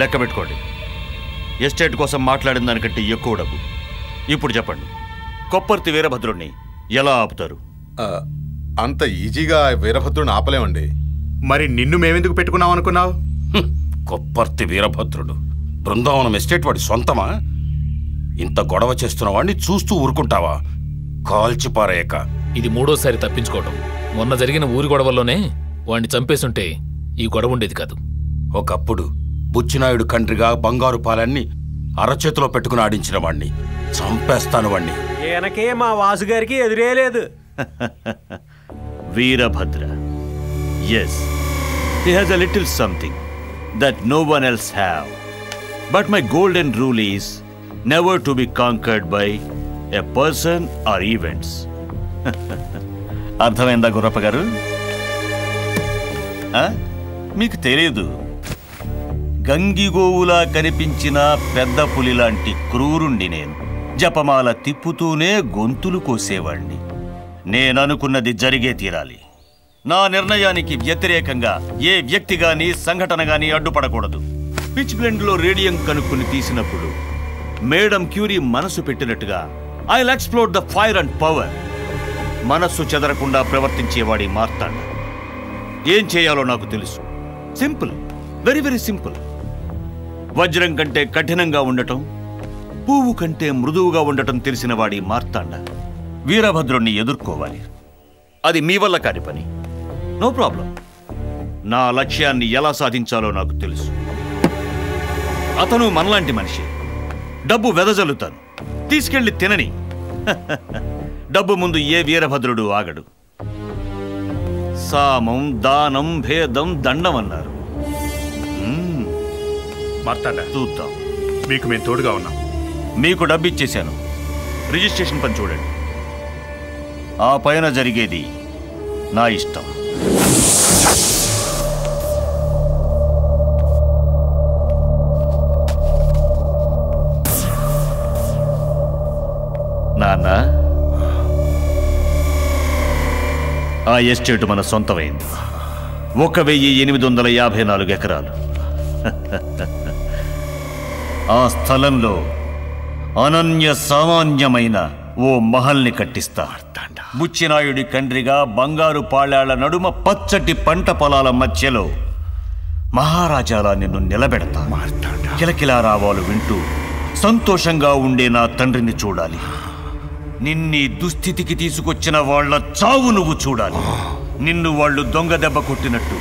లెక్క పెట్టుకోండి. ఎస్టేట్ కోసం మాట్లాడిన దానికంటే ఎక్కువ డబ్బు. ఇప్పుడు చెప్పండి, కొప్పర్తి వీరభద్రుడిని ఎలా ఆపుతారు? అంత ఈజీగా వీరభద్రుడిని ఆపలేమండి. మరి నిన్ను మేమెందుకు పెట్టుకున్నాం అనుకున్నావు? కొప్పర్తి వీరభద్రుడు బృందావనం ఎస్టేట్ వాడి సొంతమా? ఇంత గొడవ చేస్తున్న వాడిని చూస్తూ ఊరుకుంటావా? కాల్చిపారేయక. ఇది మూడోసారి తప్పించుకోవటం. మొన్న జరిగిన ఊరి గొడవల్లోనే వాడిని చంపేసుంటే ఈ గొడవ ఉండేది కాదు. ఒకప్పుడు బుచ్చినాయుడు కండ్రిగా బంగారు పాలన్ని అరచేతిలో పెట్టుకుని ఆడించిన వాణ్ణి చంపేస్తాను వాణ్ణి. ఈయనకే మా వాసుగారికి ఎదురే లేదు. Veerabhadra, yes, he has a little something that no one else have, but my golden rule is never to be conquered by a person or events. అర్థమైందా గుర్రప్ప గారు? మీకు తెలియదు, గంగిగోవులా కనిపించిన పెద్ద పులి లాంటి క్రూరుణ్ణి నేను. జపమాల తిప్పుతూనే గొంతులు కోసేవాణ్ణి. నేననుకున్నది జరిగే తీరాలి. నా నిర్ణయానికి వ్యతిరేకంగా ఏ వ్యక్తి గాని సంఘటన గాని అడ్డుపడకూడదు. పిచ్ బ్లెండ్ లో రేడియం కనుక్కుని తీసినప్పుడు మేడం క్యూరీ మనసు పెట్టినట్టుగా I'll explore the fire and power. మనస్సు చెదరకుండా ప్రవర్తించేవాడి మార్తాండ. ఏం చేయాలో నాకు తెలుసు. Simple, very very simple. వజ్రం కంటే కఠినంగా ఉండటం, పువ్వు కంటే మృదువుగా ఉండటం తెలిసిన వాడి మార్తాండ వీరభద్రుణ్ణి ఎదుర్కోవాలి. అది మీ వల్ల కాని పని. No problem. నా లక్ష్యాన్ని ఎలా సాధించాలో నాకు తెలుసు. అతను మనలాంటి మనిషి. డబ్బు వెదజల్లుతాను, తీసుకెళ్లి తినని. డబ్బు ముందు ఏ వీరభద్రుడు ఆగడు. సామం, దానం, భేదం, దండం అన్నారు. మార్తాండ, చూద్దాం. మీకు మేము తోడుగా ఉన్నాం. మీకు డబ్బు ఇచ్చేశాను. రిజిస్ట్రేషన్ పని చూడండి. ఆ పైన జరిగేది నా ఇష్టం. నాన్న, ఆ ఎస్టేట్ మన సొంతమైంది. 1854 ఎకరాలు. ఆ స్థలంలో అనన్య సామాన్యమైన ఓ మహల్ని కట్టిస్తా. బుచ్చినాయుడి కండ్రిగా బంగారు పాళాల నడుమ పచ్చటి పంట పొలాల మధ్యలో మహారాజాలా నిన్ను నిలబెడతా. కిలకిలా రావాలు వింటూ సంతోషంగా ఉండే నా తండ్రిని చూడాలి. నిన్నీ దుస్థితికి తీసుకొచ్చిన వాళ్ల చావు నువ్వు చూడాలి. నిన్ను వాళ్ళు దొంగ దెబ్బ కొట్టినట్టు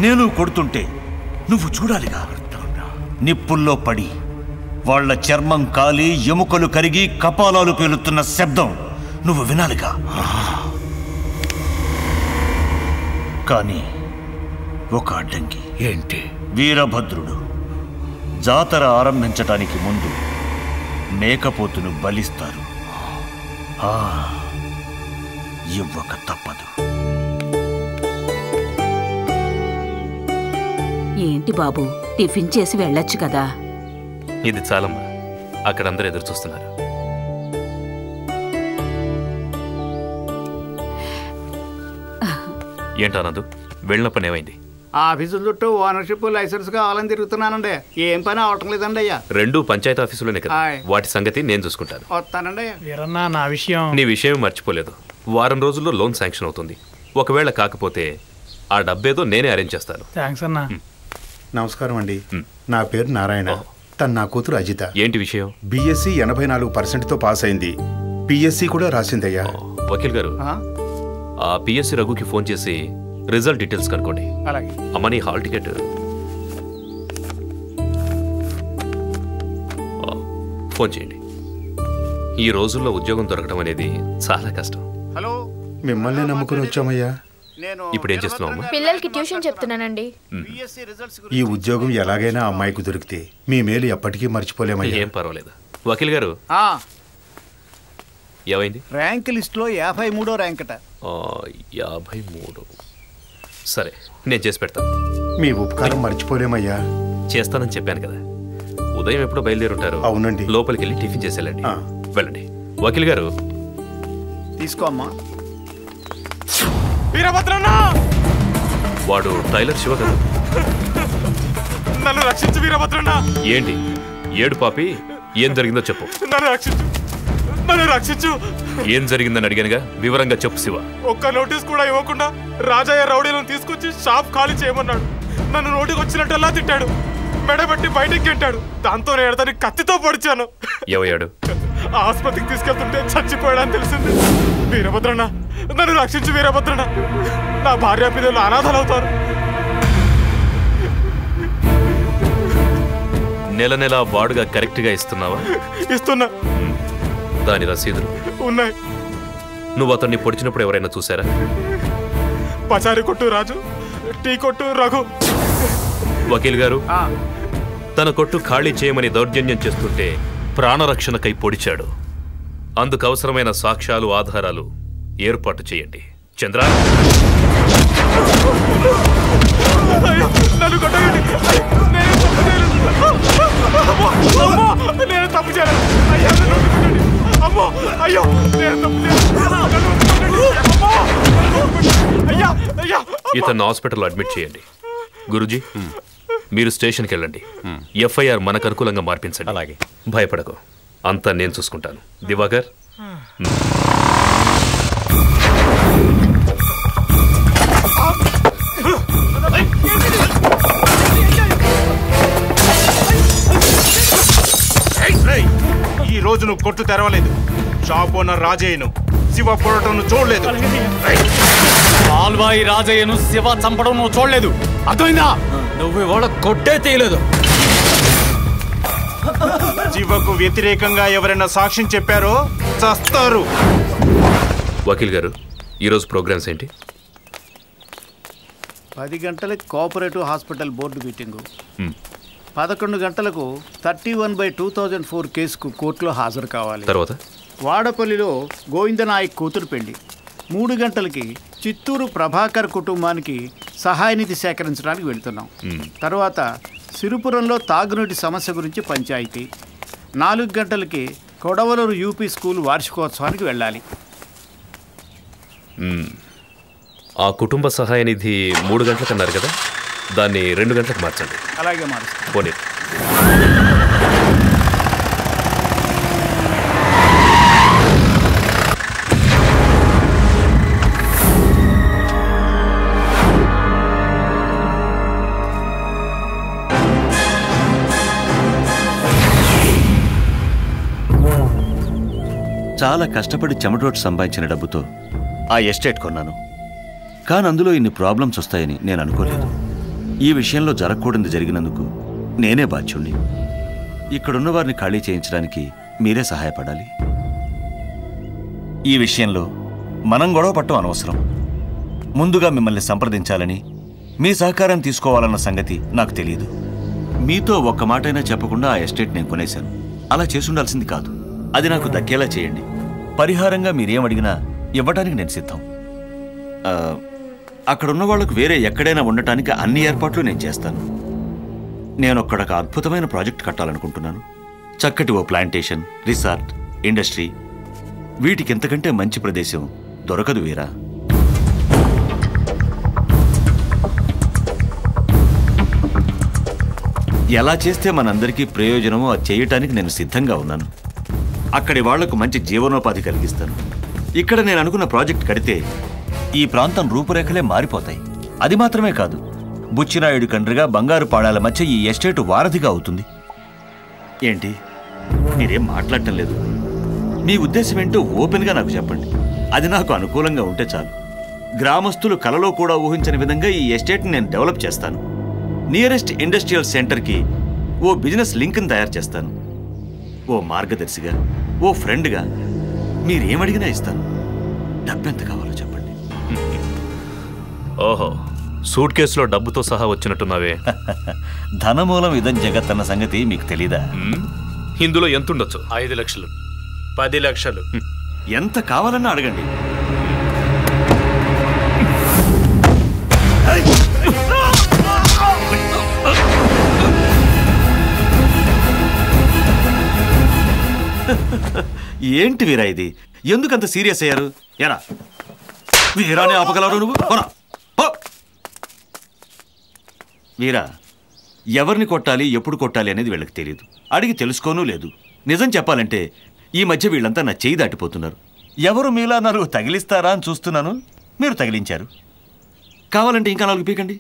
నేను కొడుతుంటే నువ్వు చూడాలిగా. నిప్పుల్లో పడి వాళ్ల చర్మం కాలి ఎముకలు కరిగి కపాలాలు పేలుతున్న శబ్దం నువ్వు వినాలిగా. కానీ ఒక అడ్డంకి. ఏంటి? వీరభద్రుడు జాతర ఆరంభించటానికి ముందు మేకపోతును బలిస్తారు. ఇవ్వక తప్పదు. ఏంటి బాబు, టిఫిన్ చేసి వెళ్ళొచ్చు కదా. ఇది చాలమ్మా, అక్కడందరూ ఎదురు చూస్తున్నారు. ఏంటన్నదు, వెళ్ళిన పని ఏమైంది? ఆఫీసుల చుట్టూ ఓనర్షిప్ లైసెన్స్ కావాలని తిరుగుతున్నానండి. ఏం పని అవటం లేదండి అయ్యా. 2 పంచాయతీ ఆఫీసులోనే కదా, వాటి సంగతి నేను చూసుకుంటాను. వస్తానండి. వీరన్నా, నా విషయం. నీ విషయం మర్చిపోలేదు. వారం రోజుల్లో లోన్ శాంక్షన్ అవుతుంది. ఒకవేళ కాకపోతే ఆ డబ్బేదో నేనే అరేంజ్ చేస్తాను. థ్యాంక్స్ అన్నా. నమస్కారం అండి. నా పేరు నారాయణ. తను నా కూతురు అజిత. ఏంటి విషయం? బిఎస్సి 84%తో పాస్ అయింది. పిఎస్సి కూడా రాసిందయ్యా. వకీల్ గారు, ఆ పిఎస్సి రఘుకి ఫోన్ చేసి రిజల్ట్ డీటెయిల్స్ కనుకోండి. అమ్మ, నీ హాల్ టికెట్. ఫోన్ చేయండి. ఈ రోజుల్లో ఉద్యోగం దొరకడం అనేది చాలా కష్టం. హలో, మిమ్మల్ని నమ్ముకుని వచ్చామయ్యా. ఇప్పుడు ఏం చేస్తున్నావు? పిల్లలకి ట్యూషన్ చెప్తున్నానండి. ఈ ఉద్యోగం ఎలాగైనా అమ్మాయికి దొరికితే మీ మేలు ఎప్పటికీ మర్చిపోలేమయ్యా. ఏం పర్వాలేదు. వకీల్ గారు, ఏమైంది? ర్యాంక్ లిస్ట్ లో 53వ ర్యాంక్ అట. 53. సరే, నేను చేసి పెడతాను. మీ ఉపకారం మర్చిపోలేమయ్యా. చేస్తానని చెప్పాను కదా. ఉదయం ఎప్పుడో బయలుదేరుంటారు. అవునండి. లోపలికి వెళ్ళి టిఫిన్ చేసి వెళ్ళండి. వెళ్ళండి. వకీల్ గారు, తీసుకో అమ్మా. వాడు టైలర్ శివ కదా. నన్ను రక్షించు వీరభద్రన్న. ఏంటి ఏడు పాపి? ఏం జరిగిందో చెప్పు. నన్ను రక్షించు, నన్ను రక్షించు. ఏం జరిగిందని అడిగానుగా, వివరంగా చెప్పు శివ. ఒక్క నోటీస్ కూడా ఇవ్వకుండా రాజయ్య రౌడీలను తీసుకొచ్చి షాప్ ఖాళీ చేయమన్నాడు. నన్ను నోటికి వచ్చినట్టల్లా తిట్టాడు, మెడబెట్టి బయటికి గెంటాడు. దాంతో నేను అతని కత్తితో పొడిచాను. ఎవయాడు? ఆసుపత్రికి తీసుకెళ్తుంటే చచ్చిపోయాడని తెలిసింది. వీరభద్రన్న, నన్ను రక్షించు వీరభద్రన్న. నా భార్య పిల్లలు అనాథలవుతారు. నెల నెల వాడుగా కరెక్ట్ గా ఇస్తున్నావా? ఇస్తున్నా. దాని రసీదులు ఉన్నాయి. నువ్వు అతన్ని పొడిచినప్పుడు ఎవరైనా చూసారా? పచారి కొట్టు రాజు, టీ కొట్టు రఘు. వకీల్ గారు, తన కొట్టు ఖాళీ చేయమని దౌర్జన్యం చేస్తుంటే ప్రాణరక్షణకై పొడిచాడు. అందుకు అవసరమైన సాక్ష్యాలు, ఆధారాలు ఏర్పాటు చేయండి. చంద్ర, నన్ను కొట్టండి. నేను తప్పు చేయలేదు. అయ్యా, అమ్మో, అయ్యో, నేను తప్పు చేయలేదు. అయ్యా, అయ్యా. ఇతన్ని హాస్పిటల్లో అడ్మిట్ చేయండి. గురుజీ, మీరు స్టేషన్కి వెళ్ళండి. ఎఫ్ఐఆర్ మనకు అనుకూలంగా మార్పించండి. అలాగే. భయపడకు, అంతా నేను చూసుకుంటాను. దివాకర్, ఈ రోజు నువ్వు కొట్టు తెరవలేదు. షాప్ ఓనర్ రాజయ్యను శివ పొడటం చూడలేదు. ఆల్వాయి రాజయ్యను శివ చంపడం నువ్వు చూడలేదు. అర్థమైందా? నువ్వు ఇవాళ కొట్టే తీయలేదు. శివకు వ్యతిరేకంగా ఎవరైనా సాక్ష్యం చెప్పారో చస్తారు. వకీల్ గారు, ఈరోజు ప్రోగ్రామ్స్ ఏంటి? 10 గంటలకు కోఆపరేటివ్ హాస్పిటల్ బోర్డు మీటింగు, 11 గంటలకు 31/2004 కేసుకు కోర్టులో హాజరు కావాలి. తర్వాత వాడపల్లిలో గోవిందనాయక్ కూతురు పెళ్లి. 3 గంటలకి చిత్తూరు ప్రభాకర్ కుటుంబానికి సహాయనిధి సేకరించడానికి వెళ్తున్నాం. తర్వాత సిరిపురంలో తాగునీటి సమస్య గురించి పంచాయతీ. 4 గంటలకి కొడవలూరు యూపీ స్కూల్ వార్షికోత్సవానికి వెళ్ళాలి. ఆ కుటుంబ సహాయ నిధి 3 గంటలకు అన్నారు కదా, దాన్ని 2 గంటలకు మార్చండి. అలాగే మారుస్తాం. పోనీ. చాలా కష్టపడి చెమటోటి సంపాదించిన డబ్బుతో ఆ ఎస్టేట్ కొన్నాను. కానీ అందులో ఇన్ని ప్రాబ్లమ్స్ వస్తాయని నేను అనుకోలేదు. ఈ విషయంలో జరగకూడదు జరిగినందుకు నేనే బాధ్యుణ్ణి. ఇక్కడున్న వారిని ఖాళీ చేయించడానికి మీరే సహాయపడాలి. ఈ విషయంలో మనం గొడవ పట్టడం అనవసరం. ముందుగా మిమ్మల్ని సంప్రదించాలని, మీ సహకారం తీసుకోవాలన్న సంగతి నాకు తెలియదు. మీతో ఒక్క మాటైనా చెప్పకుండా ఆ ఎస్టేట్ నేను కొనేశాను. అలా చేసుండాల్సింది కాదు. అది నాకు దక్కేలా చేయండి. పరిహారంగా మీరేమడిగినా ఇవ్వటానికి నేను సిద్ధం. అక్కడున్న వాళ్లకు వేరే ఎక్కడైనా ఉండటానికి అన్ని ఏర్పాట్లు నేను చేస్తాను. నేను ఒక్కడొక అద్భుతమైన ప్రాజెక్ట్ కట్టాలనుకుంటున్నాను. చక్కటి ఓ ప్లాంటేషన్, రిసార్ట్, ఇండస్ట్రీ. వీటికి ఎంతకంటే మంచి ప్రదేశం దొరకదు వీరా. ఎలా చేస్తే మనందరికీ ప్రయోజనమో అది చేయటానికి నేను సిద్ధంగా ఉన్నాను. అక్కడి వాళ్లకు మంచి జీవనోపాధి కలిగిస్తాను. ఇక్కడ నేను అనుకున్న ప్రాజెక్ట్ కడితే ఈ ప్రాంతం రూపురేఖలే మారిపోతాయి. అది మాత్రమే కాదు, బుచ్చినాయుడు కండ్రిగా బంగారు పాడాల మధ్య ఈ ఎస్టేటు వారధిగా అవుతుంది. ఏంటి మీరేం మాట్లాడటం లేదు? మీ ఉద్దేశం ఏంటో ఓపెన్గా నాకు చెప్పండి. అది నాకు అనుకూలంగా ఉంటే చాలు. గ్రామస్తులు కలలో కూడా ఊహించని విధంగా ఈ ఎస్టేట్ని నేను డెవలప్ చేస్తాను. నియరెస్ట్ ఇండస్ట్రియల్ సెంటర్కి ఓ బిజినెస్ లింక్ని తయారు చేస్తాను. ఓ మార్గదర్శిగా, ఓ ఫ్రెండ్గా మీరేమడిగినా ఇస్తాను. డబ్బెంత కావాలో చెప్పండి. ఓహో, సూట్ కేసులో డబ్బుతో సహా వచ్చినట్టున్నావే. ధనమూలం ఇదం జగత్ అన్న సంగతి మీకు తెలీదా? ఇందులో ఎంత ఉండొచ్చు? 5 లక్షలు, 10 లక్షలు, ఎంత కావాలన్నా అడగండి. ఏంటి వీరా ఇది? ఎందుకంత సీరియస్ అయ్యారు? ఎరా వీరానే ఆపగలరు నువ్వు? వీరా, ఎవరిని కొట్టాలి ఎప్పుడు కొట్టాలి అనేది వీళ్ళకి తెలియదు. అడిగి తెలుసుకోనూ లేదు. నిజం చెప్పాలంటే ఈ మధ్య వీళ్ళంతా నా చేయి దాటిపోతున్నారు. ఎవరు మీలా 4 తగిలిస్తారా అని చూస్తున్నాను. మీరు తగిలించారు. కావాలంటే ఇంకా 4 పీకండి.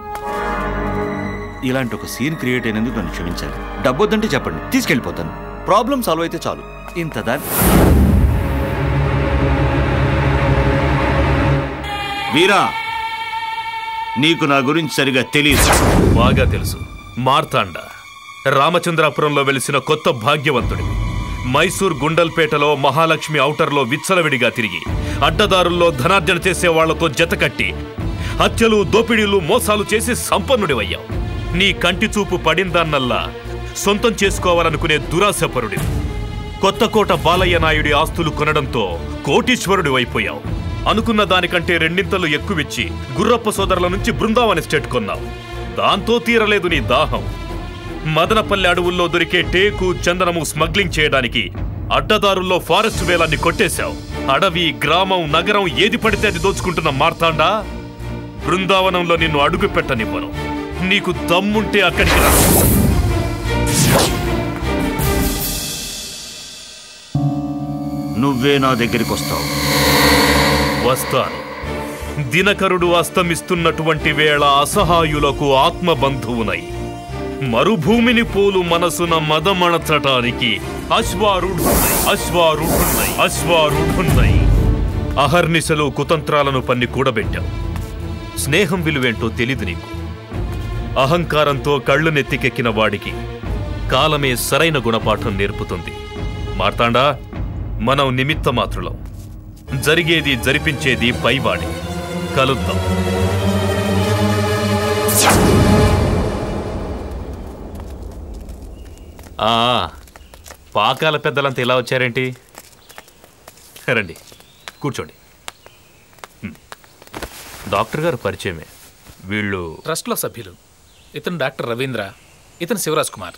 ఇలాంటి ఒక సీన్ క్రియేట్ అయినందుకు నన్ను క్షమించాలి. డబ్బొద్దంటే చెప్పండి, తీసుకెళ్ళిపోతాను. ప్రాబ్లం సాల్వ్ అయితే చాలు. ఇంత దాని వీరా, నీకు నా గురించి సరిగా తెలియదు. బాగా తెలుసు. మార్తాండ రామచంద్రాపురంలో వెలిసిన కొత్త భాగ్యవంతుడి. మైసూర్ గుండల్పేటలో మహాలక్ష్మి ఔటర్లో విచ్చలవిడిగా తిరిగి అడ్డదారుల్లో ధనార్జన చేసే వాళ్లతో జతకట్టి హత్యలు, దోపిడీలు, మోసాలు చేసి సంపన్నుడివయ్యావు. నీ కంటి చూపు పడిందాన్నల్లా సొంతం చేసుకోవాలనుకునే దురాశపరుడి. కొత్తకోట బాలయ్య నాయుడి ఆస్తులు కొనడంతో కోటీశ్వరుడివైపోయావు. అనుకున్న దానికంటే 2 ఎక్కువిచ్చి గుర్రప్ప సోదరుల నుంచి బృందావన్ ఎస్టేట్ కొన్నావు. దాంతో తీరలేదు నీ దాహం. మదనపల్లి అడవుల్లో దొరికే టేకు, చందనము స్మగ్లింగ్ చేయడానికి అడ్డదారుల్లో ఫారెస్ట్ వేలాన్ని కొట్టేశావు. అడవి, గ్రామం, నగరం ఏది పడితే అది దోచుకుంటున్న మార్తాండా, బృందావనంలో నిన్ను అడుగు పెట్టనివ్వను. నీకు దమ్ముంటే అక్కడికి రా. నువ్వే నా దగ్గరికి వస్తావు. వస్తాను. దినకరుడు అస్తమిస్తున్నటువంటి వేళ అసహాయులకు ఆత్మబంధువునై మరుభూమిని పోలు మనసున మదమణచటానికి అశ్వారూఢున్నై అహర్నిశలు కుతంత్రాలను పన్ని కూడబెట్టావు. స్నేహం విలువేంటో తెలీదు నీకు. అహంకారంతో కళ్ళు నెత్తికెక్కిన వాడికి కాలమే సరైన గుణపాఠం నేర్పుతుంది. మార్తాండా, మనం నిమిత్త మాత్రులం. జరిగేది జరిపించేది పైవాడి. కలుద్దాం. పాకాల పెద్దలంతా ఇలా వచ్చారేంటి? రండి, కూర్చోండి. డాక్టర్ గారు పరిచయమే. వీళ్ళు ట్రస్ట్లో సభ్యులు. ఇతను డాక్టర్ రవీంద్ర, ఇతను శివరాజ్ కుమార్.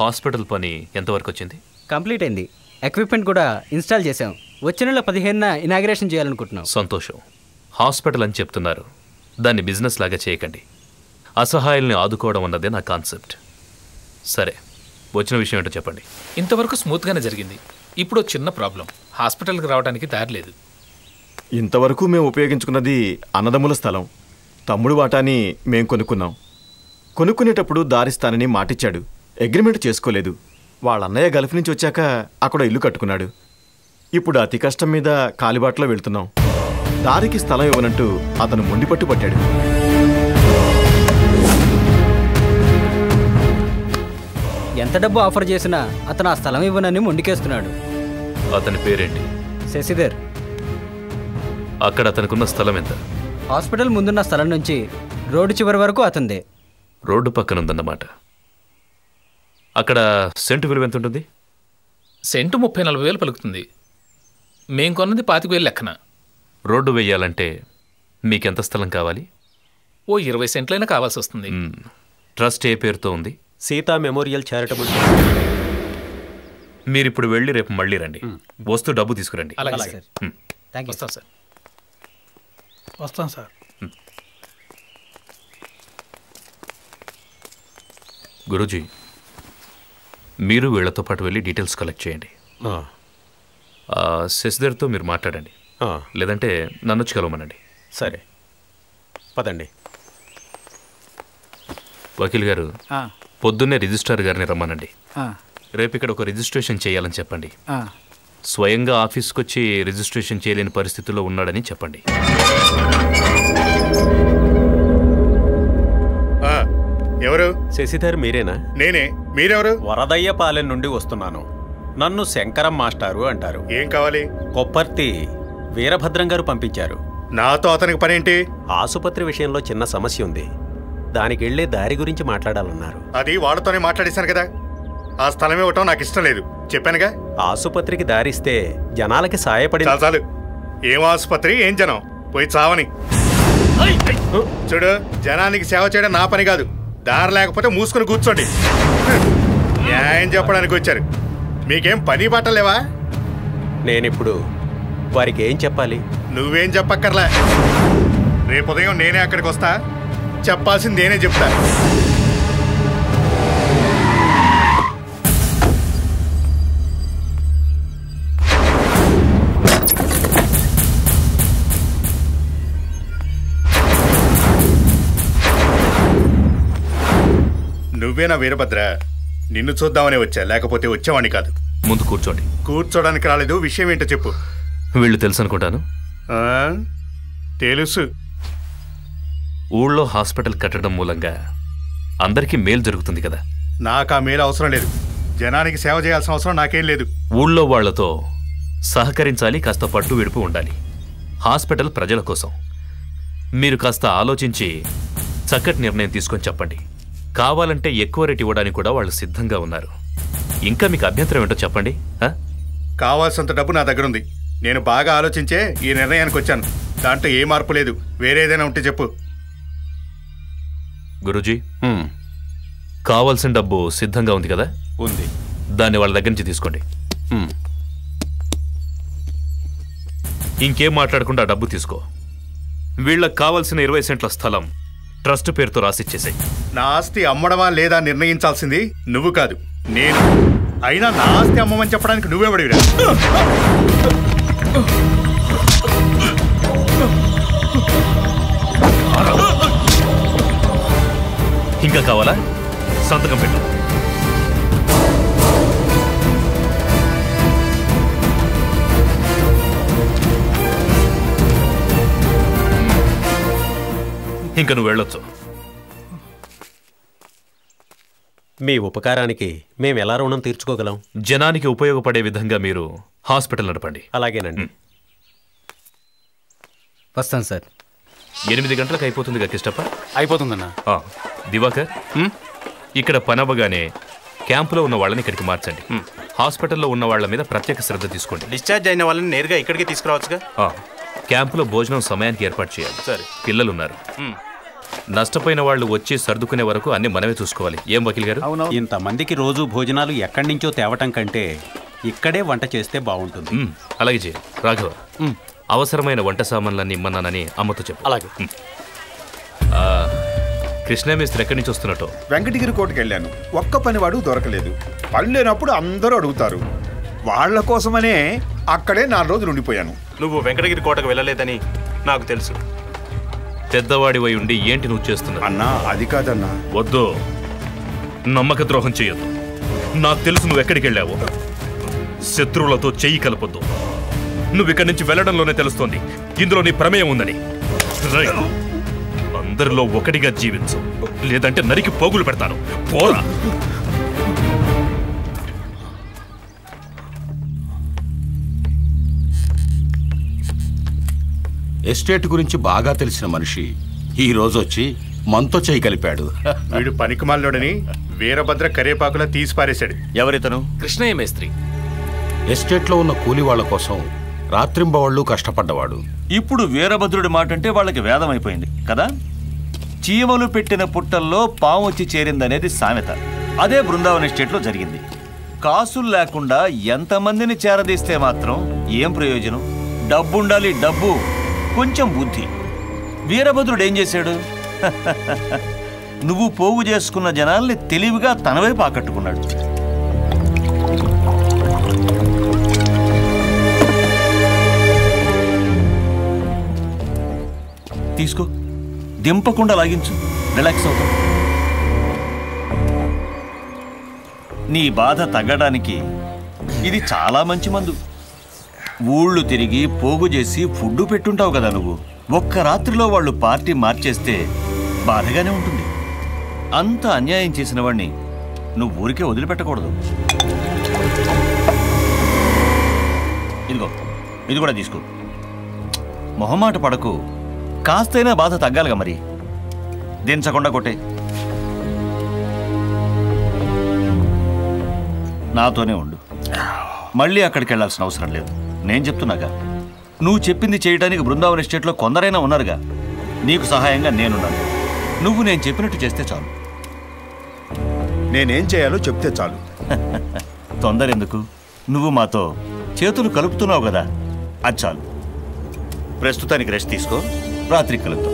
హాస్పిటల్ పని ఎంతవరకు వచ్చింది? కంప్లీట్ అయింది. ఎక్విప్మెంట్ కూడా ఇన్స్టాల్ చేశాం. వచ్చే నెల 15న ఇనాగ్రేషన్ చేయాలనుకుంటున్నాం. సంతోషం. హాస్పిటల్ అని చెప్తున్నారు. దాన్ని బిజినెస్ లాగా చేయకండి. అసహాయాల్ని ఆదుకోవడం అన్నదే నా కాన్సెప్ట్. సరే, వచ్చిన విషయం ఏంటో చెప్పండి. ఇంతవరకు స్మూత్గానే జరిగింది. ఇప్పుడు చిన్న ప్రాబ్లం. హాస్పిటల్కి రావడానికి దారి లేదు. ఇంతవరకు మేము ఉపయోగించుకున్నది అన్నదమ్ముల స్థలం. తమ్ముడు వాటాని మేం కొనుక్కున్నాం. కొనుక్కునేటప్పుడు దారిస్తానని మాటిచ్చాడు. అగ్రిమెంట్ చేసుకోలేదు. వాళ్ళ అన్నయ్య గల్ఫ్ నుంచి వచ్చాక అక్కడ ఇల్లు కట్టుకున్నాడు. ఇప్పుడు అతి కష్టం మీద కాలిబాటలో వెళ్తున్నాం. దారికి స్థలం ఇవ్వనంటూ అతను మొండిపట్టు పట్టాడు. ఎంత డబ్బు ఆఫర్ చేసినా అతను ఆ స్థలం ఇవ్వనని మొండికేస్తున్నాడు. అతని పేరేంటి? శశిధర్. అక్కడ అతనుకున్న స్థలం ఎంత? హాస్పిటల్ ముందున్న స్థలం నుంచి రోడ్డు చివరి వరకు అతందే. రోడ్డు పక్కన ఉందన్నమాట. అక్కడ సెంటు విలువ ఎంత ఉంటుంది? సెంటు 30-40 వేలు పలుకుతుంది. మేం కొన్నది 25 వేలు లెక్కన. రోడ్డు వేయాలంటే మీకెంత స్థలం కావాలి? ఓ 20 సెంట్లైనా కావాల్సి వస్తుంది. ట్రస్ట్ ఏ పేరుతో ఉంది? Sita memorial charitable. మీరిప్పుడు వెళ్ళి రేపు మళ్ళీ రండి. వస్తూ డబ్బు తీసుకురండి. అలాగే సార్. Thank you. వస్తాం సార్. వస్తాం సార్. గురూజీ, మీరు వీళ్లతో పాటు వెళ్ళి డీటెయిల్స్ కలెక్ట్ చేయండి. శశిధర్తో మీరు మాట్లాడండి. లేదంటే నన్ను వచ్చి కలవమనండి. సరే, పదండి. వకీల్ గారు, పొద్దున్నే రిజిస్ట్రార్ గారిని రమ్మనండి. రేపు ఇక్కడ ఒక రిజిస్ట్రేషన్ చేయాలని చెప్పండి. స్వయంగా ఆఫీస్కి వచ్చి రిజిస్ట్రేషన్ చేయలేని పరిస్థితుల్లో ఉన్నాడని చెప్పండి. ఎవరు? శశిధర్ మీరేనా? నేనే. మీరెవరు? వరదయ్యపాలెం నుండి వస్తున్నాను. నన్ను శంకరం మాస్టారు అంటారు. ఏం కావాలి? కొప్పర్తి వీరభద్రం గారు పంపించారు. నాతో అతనికి పనేంటి? ఆసుపత్రి విషయంలో చిన్న సమస్య ఉంది. దానికి వెళ్లే దారి గురించి మాట్లాడాలన్నారు. అది వాళ్ళతోనే మాట్లాడేశాను కదా. ఆ స్థలం ఇవ్వటం నాకు ఇష్టం లేదు, చెప్పానుగా. ఆసుపత్రికి దారిస్తే జనాలకి సాయపడి. చాలు. ఏం ఆసుపత్రి, ఏం జనం, పోయి చావని. చూడు, జనానికి సేవ చేయడం నా పని కాదు. దారి లేకపోతే మూసుకుని కూర్చోండి. న్యాయం చెప్పడానికి వచ్చారు. మీకేం పని పట్టలేవా? నేనిప్పుడు వారికి ఏం చెప్పాలి? నువ్వేం చెప్పక్కర్లే. రేపు ఉదయం నేనే అక్కడికి వస్తా. చెప్పాల్సింది నేనే చెప్తా. నువ్వేనా వీరభద్ర? నిన్ను చూద్దామనే వచ్చా, లేకపోతే వచ్చేవాణ్ణి కాదు. ముందు కూర్చోండి. కూర్చోడానికి రాలేదు, విషయం ఏంటో చెప్పు. వీళ్ళు తెలుసు అనుకుంటాను. తెలుసు. ఊళ్ళో హాస్పిటల్ కట్టడం మూలంగా అందరికీ మేలు జరుగుతుంది కదా. నాకు ఆ మేలు అవసరం లేదు. జనానికి సేవ చేయాల్సిన అవసరం నాకేం లేదు. ఊళ్ళో వాళ్లతో సహకరించాలి, కాస్త పట్టు విడుపు ఉండాలి. హాస్పిటల్ ప్రజల కోసం. మీరు కాస్త ఆలోచించి చక్కటి నిర్ణయం తీసుకొని చెప్పండి. కావాలంటే ఎక్కువ రేటు ఇవ్వడానికి కూడా వాళ్ళు సిద్ధంగా ఉన్నారు. ఇంకా మీకు అభ్యంతరం ఏంటో చెప్పండి. కావాల్సినంత డబ్బు నా దగ్గర ఉంది. నేను బాగా ఆలోచించే ఈ నిర్ణయానికి వచ్చాను. దాంట్లో ఏ మార్పు లేదు. వేరే ఏదైనా ఉంటే చెప్పు. గురూజీ, కావాల్సిన డబ్బు సిద్ధంగా ఉంది కదా? ఉంది. దాన్ని వాళ్ళ దగ్గర నుంచి తీసుకోండి. ఇంకేం మాట్లాడకుండా డబ్బు తీసుకో. వీళ్ళకి కావాల్సిన 20 సెంట్ల స్థలం ట్రస్ట్ పేరుతో రాసిచ్చేసాయి. నా ఆస్తి అమ్మడమా లేదా నిర్ణయించాల్సింది నువ్వు కాదు, నేను. అయినా నా ఆస్తి అమ్మమని చెప్పడానికి నువ్వెవడివిరా? ఇంకా కావాలా? సంతకం పెట్టు. ఇంకా నువ్వు వెళ్ళొచ్చు. మీ ఉపకారానికి మేము ఎలా రుణం తీర్చుకోగలం? జనానికి ఉపయోగపడే విధంగా మీరు హాస్పిటల్ నడపండి. అలాగేనండి. వస్తాను సార్. 8 గంటలకు అయిపోతుందిగా కిష్టప్ప? అయిపోతుందన్నా. దివాకర్, ఇక్కడ పనవ్వగానే క్యాంపులో ఉన్న వాళ్ళని ఇక్కడికి మార్చండి. హాస్పిటల్లో ఉన్న వాళ్ళ మీద ప్రత్యేక శ్రద్ధ తీసుకోండి. డిశ్చార్జ్ అయిన వాళ్ళని నేరుగా ఇక్కడికి తీసుకురావచ్చుగా? క్యాంపులో భోజనం సమయానికి ఏర్పాటు చేయాలి. సరే. పిల్లలున్నారు. నష్టపోయిన వాళ్ళు వచ్చి సర్దుకునే వరకు అన్ని మనమే చూసుకోవాలి. ఏం వకీల్ గారు? ఇంతమందికి రోజు భోజనాలు ఎక్కడి నుంచో తేవటం కంటే ఇక్కడే వంట చేస్తే బాగుంటుంది. అలాగే చేయి. రాఘవ, అవసరమైన వంట సామాన్లన్నీ ఇమ్మన్నానని అమ్మతో చెప్పు. అలాగే. కృష్ణమేస్త్రి ఎక్కడి నుంచి వస్తున్నట్టు? వెంకటగిరి కోటకి వెళ్ళాను. ఒక్క పనివాడు దొరకలేదు. పని లేనప్పుడు అందరూ అడుగుతారు. వాళ్ల కోసమనే అక్కడే 4 రోజులు ఉండిపోయాను. నువ్వు వెంకటగిరి కోటకు వెళ్ళలేదని నాకు తెలుసు. పెద్దవాడివై ఉండి ఏంటి నువ్వు చేస్తున్నావు? అన్నా, అది కాదన్నా. వద్దు, నమ్మక ద్రోహం చేయొద్దు. నాకు తెలుసు నువ్వు ఎక్కడికి వెళ్ళావు. శత్రువులతో చెయ్యి కలపొద్దు. నువ్వు ఇక్కడి నుంచి వెళ్ళడంలోనే తెలుస్తోంది ఇందులో నీ ప్రమేయం ఉందని. అందరిలో ఒకటిగా జీవించు, లేదంటే నరికి పోగులు పెడతాను. పోరా. ఎస్టేట్ గురించి బాగా తెలిసిన మనిషి ఈ రోజు వచ్చి మనతో చేయి కలిపాడు. వీడు పనికిమాలోడని వీరభద్ర కరేపాకులా తీసి పారేశాడు. ఎవరితను? కృష్ణయ్య మేస్త్రి. ఎస్టేట్లో ఉన్న కూలి వాళ్ల కోసం రాత్రింబవళ్ళు కష్టపడ్డవాడు. ఇప్పుడు వీరభద్రుడి మాట అంటే వాళ్ళకి వేదం అయిపోయింది కదా. చీమలు పెట్టిన పుట్టల్లో పాము వచ్చి చేరిందనేది సామెత. అదే బృందావన్ ఎస్టేట్లో జరిగింది. కాసులు లేకుండా ఎంతమందిని చేరదీస్తే మాత్రం ఏం ప్రయోజనం? డబ్బుండాలి, డబ్బు, కొంచెం బుద్ధి. వీరభద్రుడు ఏం చేశాడు? నువ్వు పోగు చేసుకున్న జనాల్ని తెలివిగా తన వైపు ఆకట్టుకున్నాడు. తీసుకో, దింపకుండా లాగించు, రిలాక్స్ అవుతావు. నీ బాధ తగ్గడానికి ఇది చాలా మంచి మందు. ఊళ్ళు తిరిగి పోగు చేసి ఫుడ్డు పెట్టుంటావు కదా నువ్వు. ఒక్క రాత్రిలో వాళ్ళు పార్టీ మార్చేస్తే బాధగానే ఉంటుంది. అంత అన్యాయం చేసిన వాడిని నువ్వు ఊరికే వదిలిపెట్టకూడదు. ఇదిగో, ఇది కూడా తీసుకో. మొహమాట పడకు, కాస్తైనా బాధ తగ్గాలిగా మరి. దించకుండా కొట్టే. నాతోనే ఉండు. మళ్ళీ అక్కడికి వెళ్ళాల్సిన అవసరం లేదు. నేను చెప్తున్నాగా, నువ్వు చెప్పింది చేయడానికి బృందావన్ ఎస్టేట్లో కొందరైనా ఉన్నారుగా. నీకు సహాయంగా నేనున్నాను. నువ్వు నేను చెప్పినట్టు చేస్తే చాలు. నేనేం చేయాలో చెప్తే చాలు. తొందర ఎందుకు? నువ్వు మాతో చేతులు కలుపుతున్నావు కదా, అది చాలు. ప్రస్తుతానికి రెస్ట్ తీసుకో, రాత్రికి కలుపుతాం.